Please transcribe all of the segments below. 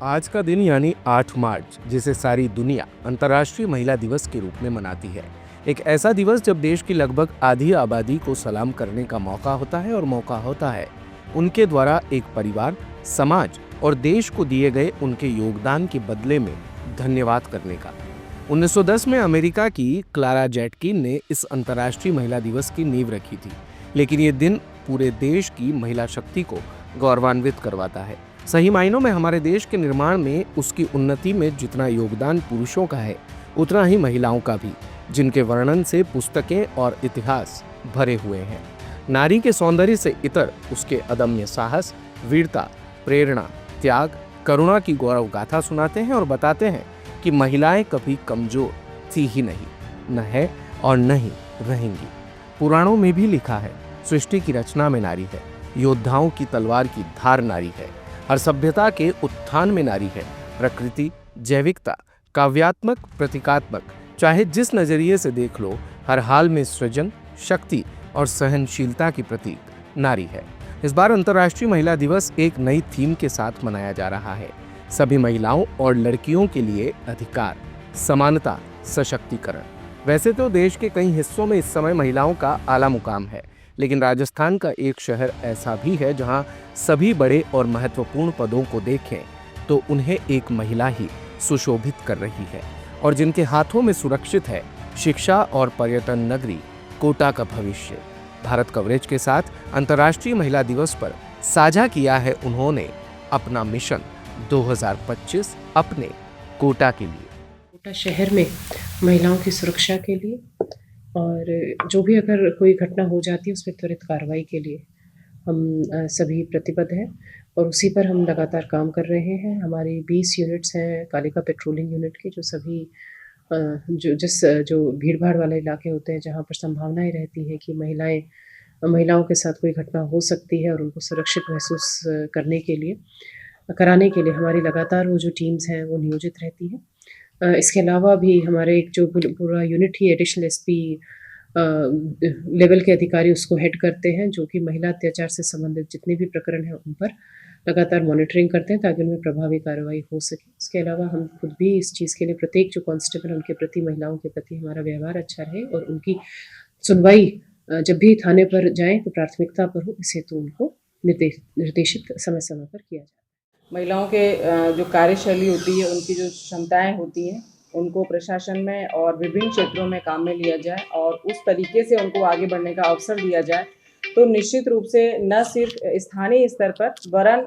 आज का दिन यानी 8 मार्च, जिसे सारी दुनिया अंतर्राष्ट्रीय महिला दिवस के रूप में मनाती है। एक ऐसा दिवस जब देश की लगभग आधी आबादी को सलाम करने का मौका होता है और मौका होता है उनके द्वारा एक परिवार, समाज और देश को दिए गए उनके योगदान के बदले में धन्यवाद करने का। 1910 में अमेरिका की क्लारा जेटकिन ने इस अंतर्राष्ट्रीय महिला दिवस की नींव रखी थी, लेकिन ये दिन पूरे देश की महिला शक्ति को गौरवान्वित करवाता है। सही मायनों में हमारे देश के निर्माण में, उसकी उन्नति में जितना योगदान पुरुषों का है, उतना ही महिलाओं का भी, जिनके वर्णन से पुस्तकें और इतिहास भरे हुए हैं। नारी के सौंदर्य से इतर उसके अदम्य साहस, वीरता, प्रेरणा, त्याग, करुणा की गौरव गाथा सुनाते हैं और बताते हैं कि महिलाएं कभी कमजोर थी ही नहीं, न है और न ही रहेंगी। पुराणों में भी लिखा है, सृष्टि की रचना में नारी है, योद्धाओं की तलवार की धार नारी है, हर सभ्यता के उत्थान में नारी है। प्रकृति, जैविकता, काव्यात्मक, प्रतीकात्मक, चाहे जिस नजरिए से देख लो, हर हाल में सृजन, शक्ति और सहनशीलता की प्रतीक नारी है। इस बार अंतर्राष्ट्रीय महिला दिवस एक नई थीम के साथ मनाया जा रहा है। सभी महिलाओं और लड़कियों के लिए अधिकार, समानता, सशक्तिकरण। वैसे तो देश के कई हिस्सों में इस समय महिलाओं का आला मुकाम है, लेकिन राजस्थान का एक शहर ऐसा भी है जहां सभी बड़े और महत्वपूर्ण पदों को देखें तो उन्हें एक महिला ही सुशोभित कर रही है, और जिनके हाथों में सुरक्षित है शिक्षा और पर्यटन नगरी कोटा का भविष्य। भारत कवरेज के साथ अंतर्राष्ट्रीय महिला दिवस पर साझा किया है उन्होंने अपना मिशन 2025 अपने कोटा के लिए। कोटा शहर में महिलाओं की सुरक्षा के लिए और जो भी अगर कोई घटना हो जाती है उस पर त्वरित कार्रवाई के लिए हम सभी प्रतिबद्ध हैं और उसी पर हम लगातार काम कर रहे हैं। हमारी 20 यूनिट्स हैं कालिका पेट्रोलिंग यूनिट की, जो सभी जो भीड़-भाड़ वाले इलाके होते हैं जहाँ पर संभावनाएं रहती हैं कि महिलाओं के साथ कोई घटना हो सकती है और उनको सुरक्षित महसूस कराने के लिए हमारी लगातार वो जो टीम्स हैं वो नियोजित रहती हैं। इसके अलावा भी हमारे एक जो पूरा यूनिट ही एडिशनल एसपी लेवल के अधिकारी उसको हेड करते हैं, जो कि महिला अत्याचार से संबंधित जितने भी प्रकरण हैं उन पर लगातार मॉनिटरिंग करते हैं ताकि उनमें प्रभावी कार्रवाई हो सके। इसके अलावा हम खुद भी इस चीज़ के लिए प्रत्येक जो कांस्टेबल उनके प्रति, महिलाओं के प्रति हमारा व्यवहार अच्छा रहे और उनकी सुनवाई जब भी थाने पर जाएं तो प्राथमिकता पर हो, इस हेतु उनको निर्देशित समय समय पर किया जाए। महिलाओं के जो कार्यशैली होती है, उनकी जो क्षमताएं होती हैं, उनको प्रशासन में और विभिन्न क्षेत्रों में काम में लिया जाए और उस तरीके से उनको आगे बढ़ने का अवसर दिया जाए, तो निश्चित रूप से न सिर्फ स्थानीय स्तर पर वरन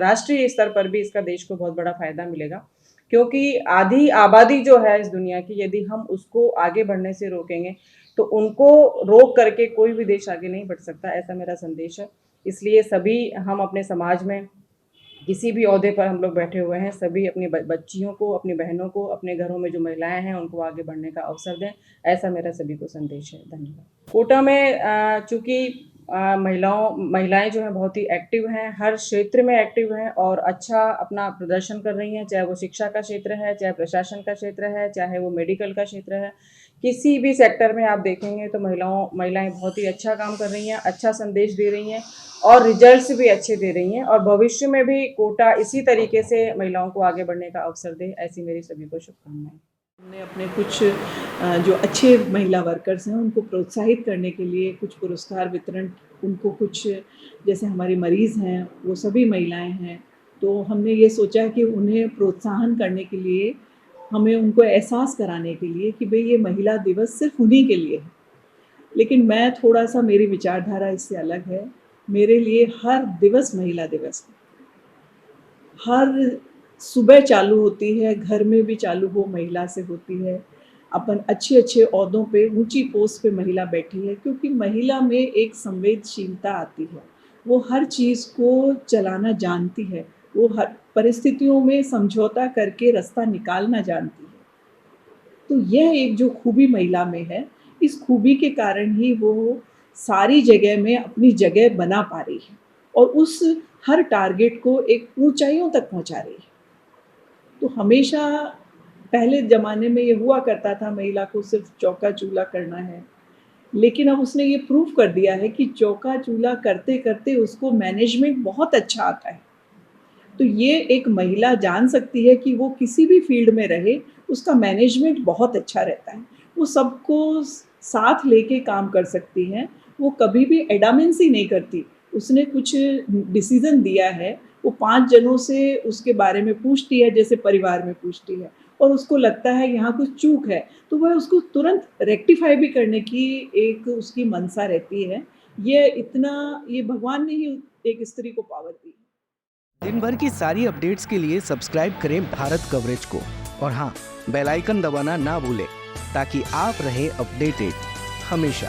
राष्ट्रीय स्तर पर भी इसका देश को बहुत बड़ा फायदा मिलेगा। क्योंकि आधी आबादी जो है इस दुनिया की, यदि हम उसको आगे बढ़ने से रोकेंगे तो उनको रोक करके कोई भी देश आगे नहीं बढ़ सकता, ऐसा मेरा संदेश है। इसलिए सभी हम अपने समाज में किसी भी ओहदे पर हम लोग बैठे हुए हैं, सभी अपनी बच्चियों को, अपनी बहनों को, अपने घरों में जो महिलाएं हैं उनको आगे बढ़ने का अवसर दें, ऐसा मेरा सभी को संदेश है। धन्यवाद। कोटा में चूँकि महिलाएं जो हैं बहुत ही एक्टिव हैं, हर क्षेत्र में एक्टिव हैं और अच्छा अपना प्रदर्शन कर रही हैं, चाहे वो शिक्षा का क्षेत्र है, चाहे प्रशासन का क्षेत्र है, चाहे वो मेडिकल का क्षेत्र है। किसी भी सेक्टर में आप देखेंगे तो महिलाएं बहुत ही अच्छा काम कर रही हैं, अच्छा संदेश दे रही हैं और रिजल्ट्स भी अच्छे दे रही हैं, और भविष्य में भी कोटा इसी तरीके से महिलाओं को आगे बढ़ने का अवसर दे, ऐसी मेरी सभी को शुभकामनाएं। हमने अपने कुछ जो अच्छे महिला वर्कर्स हैं उनको प्रोत्साहित करने के लिए कुछ पुरस्कार वितरण, उनको कुछ, जैसे हमारी मरीज़ हैं वो सभी महिलाएं हैं, तो हमने ये सोचा कि उन्हें प्रोत्साहन करने के लिए, हमें उनको एहसास कराने के लिए कि भाई ये महिला दिवस सिर्फ उन्हीं के लिए है। लेकिन मैं थोड़ा सा, मेरी विचारधारा इससे अलग है। मेरे लिए हर दिवस महिला दिवस है। हर सुबह चालू होती है, घर में भी चालू हो महिला से होती है। अपन अच्छे अच्छे ओहदों पे, ऊंची पोस्ट पे महिला बैठी है, क्योंकि महिला में एक संवेदनशीलता आती है। वो हर चीज़ को चलाना जानती है, वो हर परिस्थितियों में समझौता करके रास्ता निकालना जानती है। तो यह एक जो खूबी महिला में है, इस खूबी के कारण ही वो सारी जगह में अपनी जगह बना पा रही है और उस हर टारगेट को एक ऊंचाइयों तक पहुंचा रही है। तो हमेशा पहले ज़माने में ये हुआ करता था, महिला को सिर्फ चौका चूल्हा करना है, लेकिन अब उसने ये प्रूव कर दिया है कि चौका चूल्हा करते करते उसको मैनेजमेंट बहुत अच्छा आता है। तो ये एक महिला जान सकती है कि वो किसी भी फील्ड में रहे, उसका मैनेजमेंट बहुत अच्छा रहता है। वो सबको साथ लेके काम कर सकती हैं, वो कभी भी एडामेंसी नहीं करती। उसने कुछ डिसीज़न दिया है, वो 5 जनों से उसके बारे में पूछती है, जैसे परिवार में पूछती है, और उसको लगता है यहाँ कुछ चूक है, तो वह उसको तुरंत रेक्टिफ़ाई भी करने की एक उसकी मनसा रहती है। ये भगवान ने ही एक स्त्री को पावर दी है। दिन भर की सारी अपडेट्स के लिए सब्सक्राइब करें भारत कवरेज को और हाँ, बेल आइकन दबाना ना भूलें ताकि आप रहें अपडेटेड हमेशा।